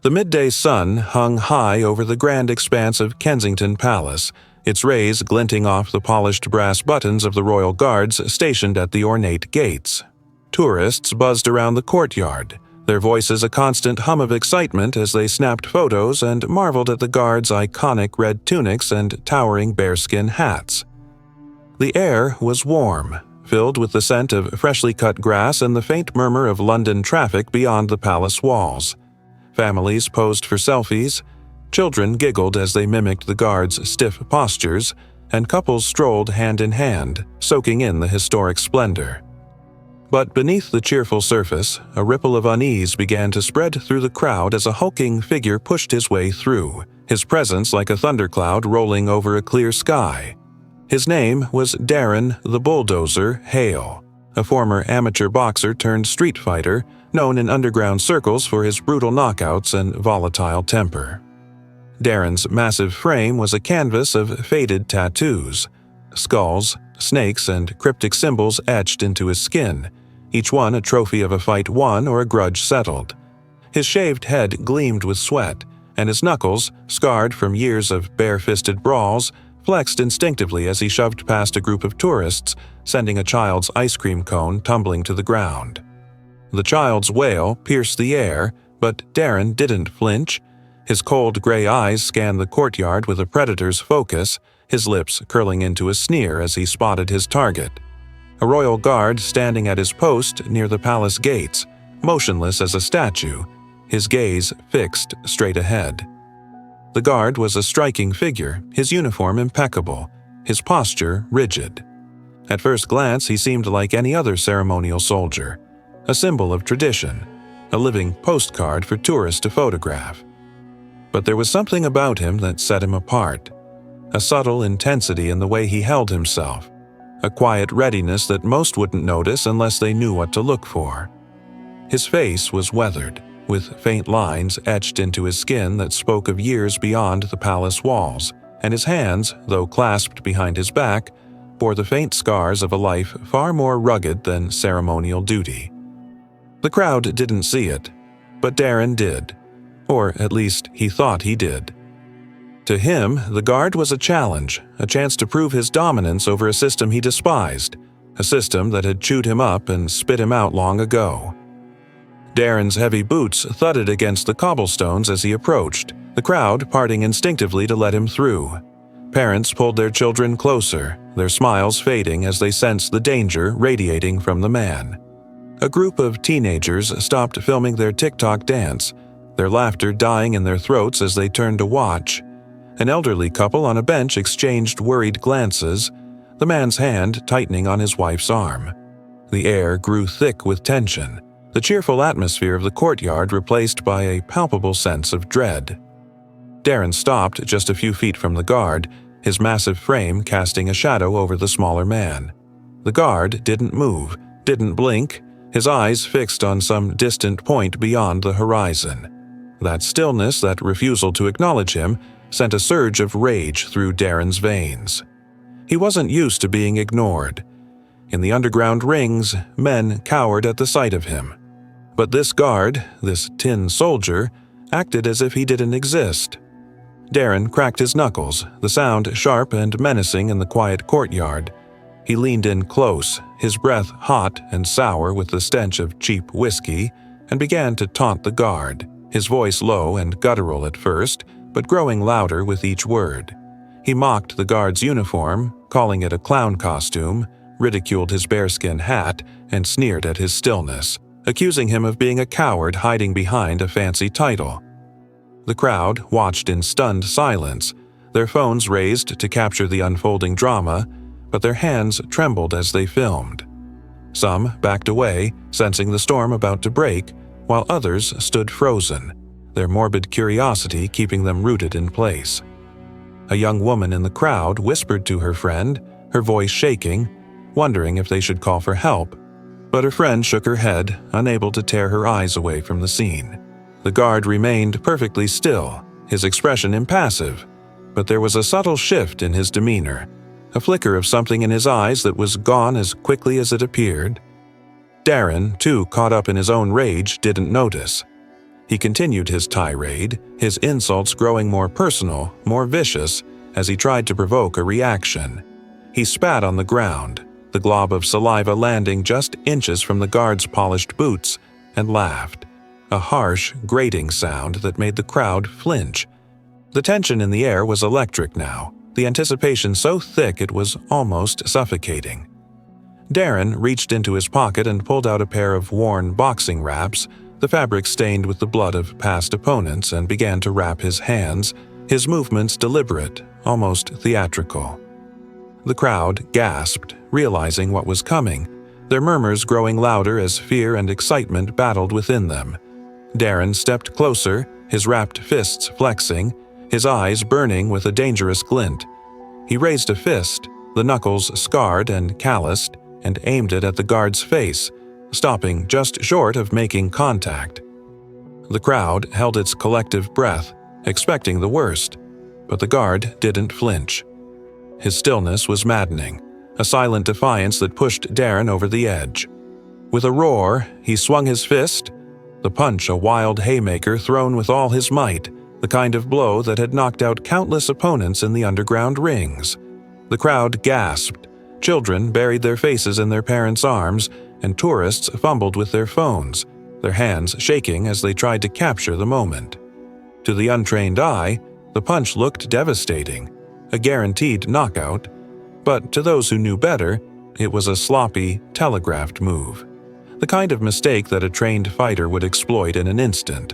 The midday sun hung high over the grand expanse of Kensington Palace, its rays glinting off the polished brass buttons of the royal guards stationed at the ornate gates. Tourists buzzed around the courtyard, their voices a constant hum of excitement as they snapped photos and marveled at the guards' iconic red tunics and towering bearskin hats. The air was warm, filled with the scent of freshly cut grass and the faint murmur of London traffic beyond the palace walls. Families posed for selfies, children giggled as they mimicked the guards' stiff postures, and couples strolled hand in hand, soaking in the historic splendor. But beneath the cheerful surface, a ripple of unease began to spread through the crowd as a hulking figure pushed his way through, his presence like a thundercloud rolling over a clear sky. His name was Darren the Bulldozer Hale, a former amateur boxer turned street fighter, known in underground circles for his brutal knockouts and volatile temper. Darren's massive frame was a canvas of faded tattoos, skulls, snakes, and cryptic symbols etched into his skin, each one a trophy of a fight won or a grudge settled. His shaved head gleamed with sweat, and his knuckles, scarred from years of bare-fisted brawls, flexed instinctively as he shoved past a group of tourists, sending a child's ice cream cone tumbling to the ground. The child's wail pierced the air, but Darren didn't flinch. His cold gray eyes scanned the courtyard with a predator's focus, his lips curling into a sneer as he spotted his target. A royal guard standing at his post near the palace gates, motionless as a statue, his gaze fixed straight ahead. The guard was a striking figure, his uniform impeccable, his posture rigid. At first glance, he seemed like any other ceremonial soldier, a symbol of tradition, a living postcard for tourists to photograph. But there was something about him that set him apart, a subtle intensity in the way he held himself, a quiet readiness that most wouldn't notice unless they knew what to look for. His face was weathered, with faint lines etched into his skin that spoke of years beyond the palace walls, and his hands, though clasped behind his back, bore the faint scars of a life far more rugged than ceremonial duty. The crowd didn't see it, but Darren did, or at least he thought he did. To him, the guard was a challenge, a chance to prove his dominance over a system he despised, a system that had chewed him up and spit him out long ago. Darren's heavy boots thudded against the cobblestones as he approached, the crowd parting instinctively to let him through. Parents pulled their children closer, their smiles fading as they sensed the danger radiating from the man. A group of teenagers stopped filming their TikTok dance, their laughter dying in their throats as they turned to watch. An elderly couple on a bench exchanged worried glances, the man's hand tightening on his wife's arm. The air grew thick with tension, the cheerful atmosphere of the courtyard replaced by a palpable sense of dread. Darren stopped just a few feet from the guard, his massive frame casting a shadow over the smaller man. The guard didn't move, didn't blink, his eyes fixed on some distant point beyond the horizon. That stillness, that refusal to acknowledge him, sent a surge of rage through Darren's veins. He wasn't used to being ignored. In the underground rings, men cowered at the sight of him. But this guard, this tin soldier, acted as if he didn't exist. Darren cracked his knuckles, the sound sharp and menacing in the quiet courtyard. He leaned in close, his breath hot and sour with the stench of cheap whiskey, and began to taunt the guard, his voice low and guttural at first, but growing louder with each word. He mocked the guard's uniform, calling it a clown costume, ridiculed his bearskin hat, and sneered at his stillness, accusing him of being a coward hiding behind a fancy title. The crowd watched in stunned silence, their phones raised to capture the unfolding drama, but their hands trembled as they filmed. Some backed away, sensing the storm about to break, while others stood frozen, their morbid curiosity keeping them rooted in place. A young woman in the crowd whispered to her friend, her voice shaking, wondering if they should call for help, but her friend shook her head, unable to tear her eyes away from the scene. The guard remained perfectly still, his expression impassive, but there was a subtle shift in his demeanor, a flicker of something in his eyes that was gone as quickly as it appeared. Darren, too caught up in his own rage, didn't notice. He continued his tirade, his insults growing more personal, more vicious, as he tried to provoke a reaction. He spat on the ground, the glob of saliva landing just inches from the guard's polished boots, and laughed, a harsh, grating sound that made the crowd flinch. The tension in the air was electric now, the anticipation so thick it was almost suffocating. Darren reached into his pocket and pulled out a pair of worn boxing wraps, the fabric stained with the blood of past opponents, and began to wrap his hands, his movements deliberate, almost theatrical. The crowd gasped, realizing what was coming, their murmurs growing louder as fear and excitement battled within them. Darren stepped closer, his wrapped fists flexing, his eyes burning with a dangerous glint. He raised a fist, the knuckles scarred and calloused, and aimed it at the guard's face, stopping just short of making contact. The crowd held its collective breath, expecting the worst, but the guard didn't flinch. His stillness was maddening, a silent defiance that pushed Darren over the edge. With a roar, he swung his fist, the punch a wild haymaker thrown with all his might, the kind of blow that had knocked out countless opponents in the underground rings. The crowd gasped, children buried their faces in their parents' arms, and tourists fumbled with their phones, their hands shaking as they tried to capture the moment. To the untrained eye, the punch looked devastating, a guaranteed knockout, but to those who knew better, it was a sloppy, telegraphed move, the kind of mistake that a trained fighter would exploit in an instant.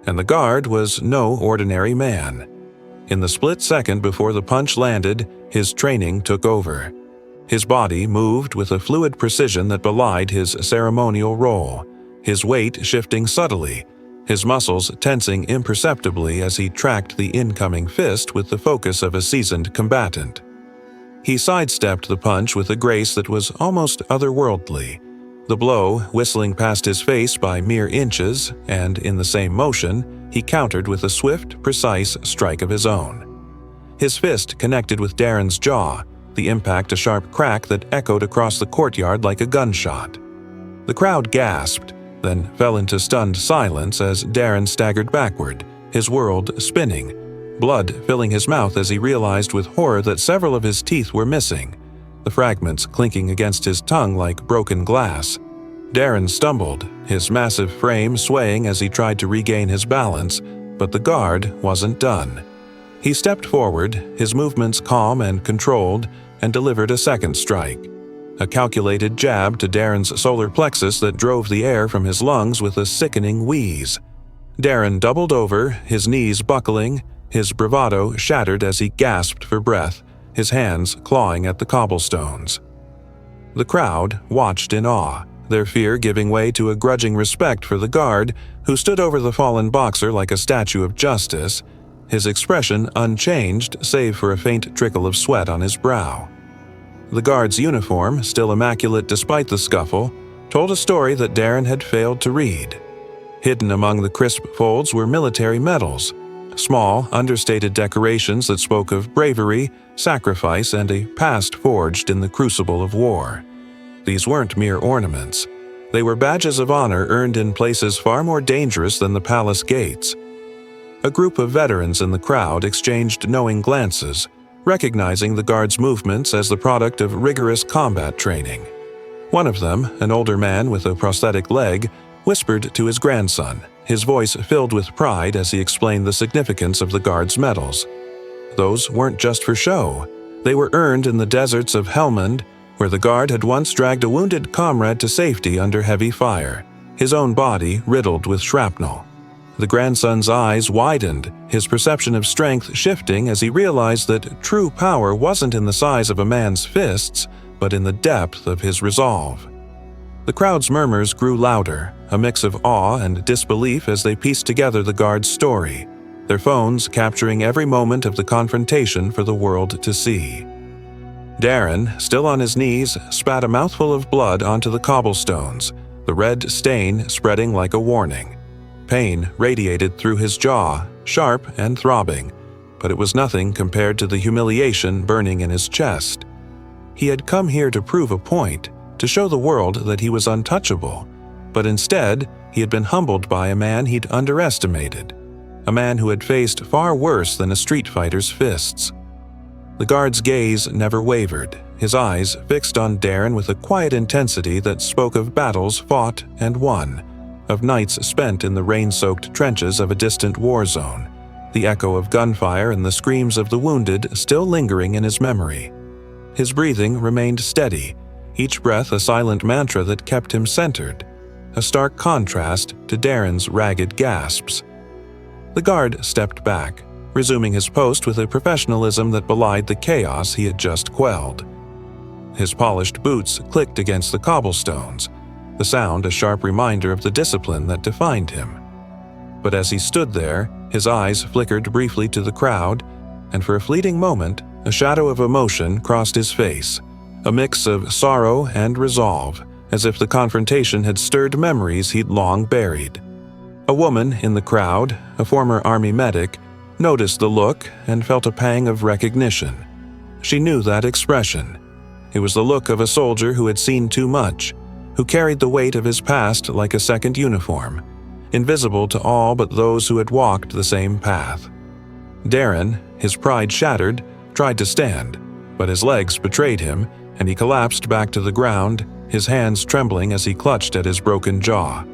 And the guard was no ordinary man. In the split second before the punch landed, his training took over. His body moved with a fluid precision that belied his ceremonial role, his weight shifting subtly, his muscles tensing imperceptibly as he tracked the incoming fist with the focus of a seasoned combatant. He sidestepped the punch with a grace that was almost otherworldly, the blow whistling past his face by mere inches, and in the same motion, he countered with a swift, precise strike of his own. His fist connected with Darren's jaw, the impact a sharp crack that echoed across the courtyard like a gunshot. The crowd gasped, then fell into stunned silence as Darren staggered backward, his world spinning, blood filling his mouth as he realized with horror that several of his teeth were missing, the fragments clinking against his tongue like broken glass. Darren stumbled, his massive frame swaying as he tried to regain his balance, but the guard wasn't done. He stepped forward, his movements calm and controlled, and delivered a second strike, a calculated jab to Darren's solar plexus that drove the air from his lungs with a sickening wheeze. Darren doubled over, his knees buckling, his bravado shattered as he gasped for breath, his hands clawing at the cobblestones. The crowd watched in awe, their fear giving way to a grudging respect for the guard, who stood over the fallen boxer like a statue of justice, his expression unchanged save for a faint trickle of sweat on his brow. The guard's uniform, still immaculate despite the scuffle, told a story that Darren had failed to read. Hidden among the crisp folds were military medals, small, understated decorations that spoke of bravery, sacrifice, and a past forged in the crucible of war. These weren't mere ornaments. They were badges of honor earned in places far more dangerous than the palace gates. A group of veterans in the crowd exchanged knowing glances, recognizing the guard's movements as the product of rigorous combat training. One of them, an older man with a prosthetic leg, whispered to his grandson, his voice filled with pride as he explained the significance of the guard's medals. Those weren't just for show. They were earned in the deserts of Helmand, where the guard had once dragged a wounded comrade to safety under heavy fire, his own body riddled with shrapnel. The grandson's eyes widened, his perception of strength shifting as he realized that true power wasn't in the size of a man's fists, but in the depth of his resolve. The crowd's murmurs grew louder, a mix of awe and disbelief as they pieced together the guard's story, their phones capturing every moment of the confrontation for the world to see. Darren, still on his knees, spat a mouthful of blood onto the cobblestones, the red stain spreading like a warning. Pain radiated through his jaw, sharp and throbbing, but it was nothing compared to the humiliation burning in his chest. He had come here to prove a point, to show the world that he was untouchable. But instead, he had been humbled by a man he'd underestimated, a man who had faced far worse than a street fighter's fists. The guard's gaze never wavered, his eyes fixed on Darren with a quiet intensity that spoke of battles fought and won, of nights spent in the rain-soaked trenches of a distant war zone, the echo of gunfire and the screams of the wounded still lingering in his memory. His breathing remained steady, each breath a silent mantra that kept him centered, a stark contrast to Darren's ragged gasps. The guard stepped back, resuming his post with a professionalism that belied the chaos he had just quelled. His polished boots clicked against the cobblestones, the sound a sharp reminder of the discipline that defined him. But as he stood there, his eyes flickered briefly to the crowd, and for a fleeting moment, a shadow of emotion crossed his face, a mix of sorrow and resolve, as if the confrontation had stirred memories he'd long buried. A woman in the crowd, a former army medic, noticed the look and felt a pang of recognition. She knew that expression. It was the look of a soldier who had seen too much, who carried the weight of his past like a second uniform, invisible to all but those who had walked the same path. Darren, his pride shattered, tried to stand, but his legs betrayed him, and he collapsed back to the ground, his hands trembling as he clutched at his broken jaw.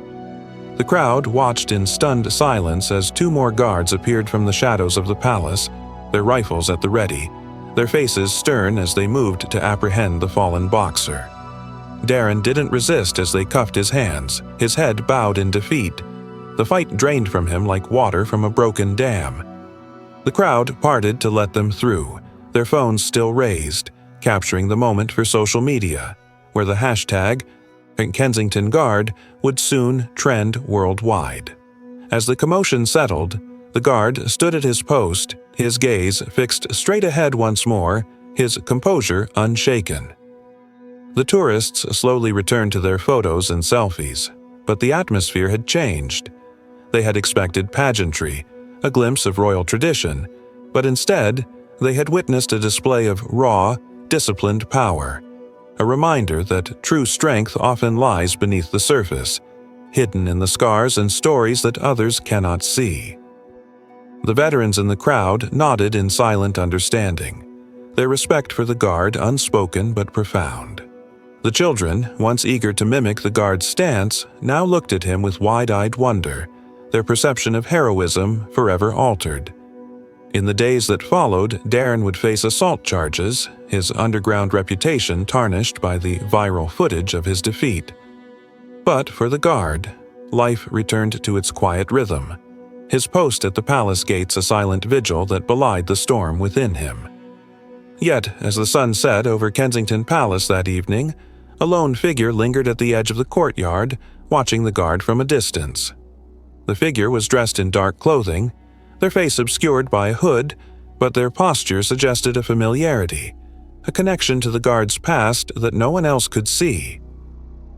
The crowd watched in stunned silence as two more guards appeared from the shadows of the palace, their rifles at the ready, their faces stern as they moved to apprehend the fallen boxer. Darren didn't resist as they cuffed his hands, his head bowed in defeat. The fight drained from him like water from a broken dam. The crowd parted to let them through, their phones still raised, capturing the moment for social media, where the hashtag Kensington Guard would soon trend worldwide. As the commotion settled, the guard stood at his post, his gaze fixed straight ahead once more, his composure unshaken. The tourists slowly returned to their photos and selfies, but the atmosphere had changed. They had expected pageantry, a glimpse of royal tradition, but instead, they had witnessed a display of raw, disciplined power, a reminder that true strength often lies beneath the surface, hidden in the scars and stories that others cannot see. The veterans in the crowd nodded in silent understanding, their respect for the guard unspoken but profound. The children, once eager to mimic the guard's stance, now looked at him with wide-eyed wonder, their perception of heroism forever altered. In the days that followed, Darren would face assault charges, his underground reputation tarnished by the viral footage of his defeat. But for the guard, life returned to its quiet rhythm, his post at the palace gates a silent vigil that belied the storm within him. Yet, as the sun set over Kensington Palace that evening, a lone figure lingered at the edge of the courtyard, watching the guard from a distance. The figure was dressed in dark clothing, their face obscured by a hood, but their posture suggested a familiarity, a connection to the guard's past that no one else could see.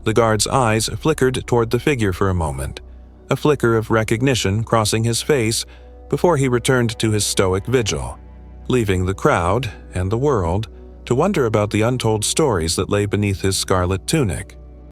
The guard's eyes flickered toward the figure for a moment, a flicker of recognition crossing his face before he returned to his stoic vigil, leaving the crowd and the world to wonder about the untold stories that lay beneath his scarlet tunic.